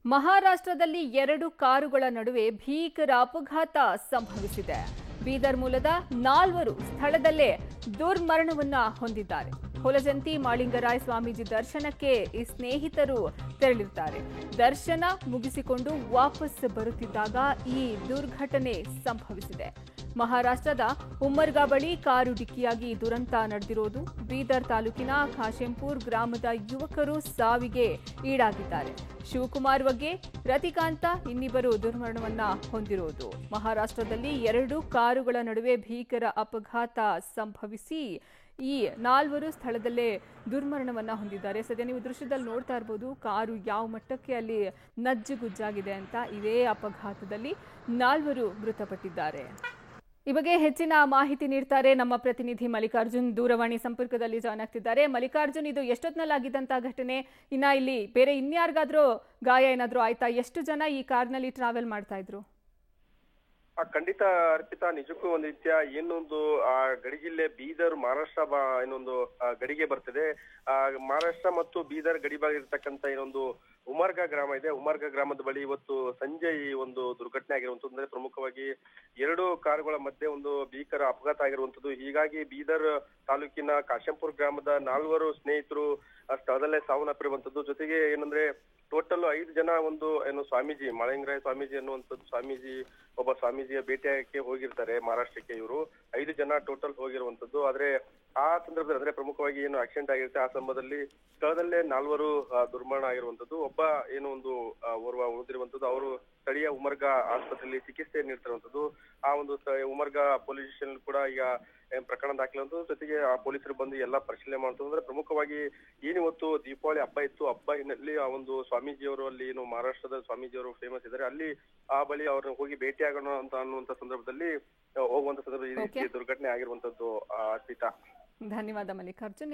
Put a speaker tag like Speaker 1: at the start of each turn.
Speaker 1: ಮಹಾರಾಷ್ಟ್ರದಲ್ಲಿ ಎರಡು ಕಾರುಗಳ ನಡುವೆ ಭೀಕರ ಅಪಘಾತ ಸಂಭವಿಸಿದೆ. ಬೀದರ್ ಮೂಲದ 4 ಸ್ಥಳದಲ್ಲೇ ದುರ್ಮರಣವನ್ನ ಹೊಂದಿದ್ದಾರೆ. ಹೊಲಜಂತಿ ಮಾಳಿಂಗರಾಯ ಸ್ವಾಮೀಜಿ ದರ್ಶನಕ್ಕೆ ಈ ಸ್ನೇಹಿತರು ತೆರಳಿದ್ದಾರೆ. ದರ್ಶನ ಮುಗಿಸಿಕೊಂಡು ವಾಪಸ್ ಬರುತ್ತಿದ್ದಾಗ ಈ ದುರ್ಘಟನೆ ಸಂಭವಿಸಿದೆ. ಮಹಾರಾಷ್ಟ್ರದ ಉಮ್ಮರ್ಗಾ ಬಳಿ ಕಾರು ಡಿಕ್ಕಿಯಾಗಿ ದುರಂತ ನಡೆದಿರೋದು. ಬೀದರ್ ತಾಲೂಕಿನ ಖಾಶೆಂಪುರ್ ಗ್ರಾಮದ ಯುವಕರು ಸಾವಿಗೆ ಈಡಾಗಿದ್ದಾರೆ. ಶಿವಕುಮಾರ್ ವಗ್ಗೆ, ರತಿಕಾಂತ ಇನ್ನಿಬ್ಬರು ದುರ್ಮರಣವನ್ನ ಹೊಂದಿರೋದು. ಮಹಾರಾಷ್ಟ್ರದಲ್ಲಿ 2 ಕಾರುಗಳ ನಡುವೆ ಭೀಕರ ಅಪಘಾತ ಸಂಭವಿಸಿ ಈ 4 ಸ್ಥಳದಲ್ಲೇ ದುರ್ಮರಣವನ್ನ ಹೊಂದಿದ್ದಾರೆ. ಸದ್ಯ ನೀವು ದೃಶ್ಯದಲ್ಲಿ ನೋಡ್ತಾ ಇರಬಹುದು ಕಾರು ಯಾವ ಮಟ್ಟಕ್ಕೆ ಅಲ್ಲಿ ನಜ್ಜುಗುಜ್ಜಾಗಿದೆ ಅಂತ. ಇದೇ ಅಪಘಾತದಲ್ಲಿ 4 ಮೃತಪಟ್ಟಿದ್ದಾರೆ. ಈ ಬಗ್ಗೆ ಹೆಚ್ಚಿನ ಮಾಹಿತಿ ನೀಡ್ತಾರೆ ನಮ್ಮ ಪ್ರತಿನಿಧಿ ಮಲ್ಲಿಕಾರ್ಜುನ್. ದೂರವಾಣಿ ಸಂಪರ್ಕದಲ್ಲಿ ಜಾಯ್ನ್ ಆಗ್ತಿದ್ದಾರೆ. ಮಲ್ಲಿಕಾರ್ಜುನ್, ಇದು ಎಷ್ಟೊತ್ತಿನಲ್ಲಾಗಿದ್ದಂತ ಘಟನೆ? ಇನ್ನ ಇಲ್ಲಿ ಬೇರೆ ಇನ್ಯಾರಿಗಾದ್ರೂ ಗಾಯ ಏನಾದ್ರೂ ಆಯ್ತಾ? ಎಷ್ಟು ಜನ ಈ ಕಾರ್ನಲ್ಲಿ ಟ್ರಾವೆಲ್ ಮಾಡ್ತಾ ಇದ್ರು?
Speaker 2: ಖಂಡಿತ ಅರ್ಪಿತಾ, ನಿಜಕ್ಕೂ ಒಂದು ರೀತಿಯ ಏನೊಂದು ಗಡಿ ಜಿಲ್ಲೆ ಬೀದರ್ ಮಹಾರಾಷ್ಟ್ರ ಏನೊಂದು ಗಡಿಗೆ ಬರ್ತದೆ. ಮಹಾರಾಷ್ಟ್ರ ಮತ್ತು ಬೀದರ್ ಗಡಿ ಭಾಗ ಇರತಕ್ಕಂತ ಏನೊಂದು ಉಮರ್ಗಾ ಗ್ರಾಮ ಇದೆ. ಉಮರ್ಗಾ ಗ್ರಾಮದ ಬಳಿ ಇವತ್ತು ಸಂಜೆ ಈ ಒಂದು ದುರ್ಘಟನೆ ಆಗಿರುವಂತದ್ದು. ಅಂದ್ರೆ ಪ್ರಮುಖವಾಗಿ 2 ಕಾರುಗಳ ಮಧ್ಯೆ ಒಂದು ಭೀಕರ ಅಪಘಾತ ಆಗಿರುವಂತದ್ದು. ಹೀಗಾಗಿ ಬೀದರ್ ತಾಲೂಕಿನ ಕಾಶೆಂಪುರ್ ಗ್ರಾಮದ 4 ಸ್ನೇಹಿತರು ಸ್ಥಳದಲ್ಲೇ ಸಾವನ್ನಪ್ಪಿರುವಂತದ್ದು. ಜೊತೆಗೆ ಏನಂದ್ರೆ ಟೋಟಲ್ 5 ಜನ ಒಂದು ಏನು ಸ್ವಾಮೀಜಿ ಮಾಳಿಂಗರಾಯ ಸ್ವಾಮೀಜಿ ಅನ್ನುವಂಥದ್ದು ಒಬ್ಬ ಸ್ವಾಮೀಜಿಯ ಭೇಟಿಯಾಗಕ್ಕೆ ಹೋಗಿರ್ತಾರೆ ಮಹಾರಾಷ್ಟ್ರಕ್ಕೆ. ಇವರು 5 ಜನ ಟೋಟಲ್ ಹೋಗಿರುವಂತದ್ದು. ಆದ್ರೆ ಆ ಸಂದರ್ಭದಲ್ಲಿ ಅಂದ್ರೆ ಪ್ರಮುಖವಾಗಿ ಏನು ಆಕ್ಸಿಡೆಂಟ್ ಆಗಿರುತ್ತೆ ಆ ಸಂದರ್ಭದಲ್ಲಿ ಸ್ಥಳದಲ್ಲೇ 4 ದುರ್ಮರಣ ಆಗಿರುವಂತದ್ದು. ಒಬ್ಬ ಏನು ಒಂದು ಓರ್ವ ಉಳಿದಿರುವಂತದ್ದು. ಅವರು ಸ್ಥಳೀಯ ಉಮರ್ಗಾ ಆಸ್ಪತ್ರೆಯಲ್ಲಿ ಚಿಕಿತ್ಸೆ ನೀಡ್ತಿರುವಂತದ್ದು. ಆ ಒಂದು ಉಮರ್ಗಾ ಪೊಲೀಸ್ ಸ್ಟೇಷನ್ ಕೂಡ ಈಗ ಪ್ರಕರಣ ದಾಖಲಾಗುವಂಥದ್ದು. ಜೊತೆಗೆ ಆ ಪೊಲೀಸರು ಬಂದು ಎಲ್ಲ ಪರಿಶೀಲನೆ ಮಾಡ್ತಾರೆ. ಅಂದ್ರೆ ಪ್ರಮುಖವಾಗಿ ಏನಿವತ್ತು ದೀಪಾವಳಿ ಹಬ್ಬ ಇತ್ತು. ಹಬ್ಬ ಹಿನ್ನೆಲೆಯಲ್ಲಿ ಆ ಒಂದು ಸ್ವಾಮೀಜಿಯವರು ಅಲ್ಲಿ ಏನು ಮಹಾರಾಷ್ಟ್ರದ ಸ್ವಾಮೀಜಿಯವರು ಫೇಮಸ್ ಇದ್ದಾರೆ, ಅಲ್ಲಿ ಆ ಬಳಿ ಅವ್ರನ್ನ ಹೋಗಿ ಭೇಟಿ ಆಗೋಣ ಅಂತ ಅನ್ನುವಂತ ಸಂದರ್ಭದಲ್ಲಿ ಹೋಗುವಂತ ಸಂದರ್ಭದಲ್ಲಿ ಈ ರೀತಿ ದುರ್ಘಟನೆ ಆಗಿರುವಂತದ್ದು. ಅರ್ಪಿತಾ,
Speaker 1: ಧನ್ಯವಾದ ಮಲ್ಲಿಕಾರ್ಜುನ್.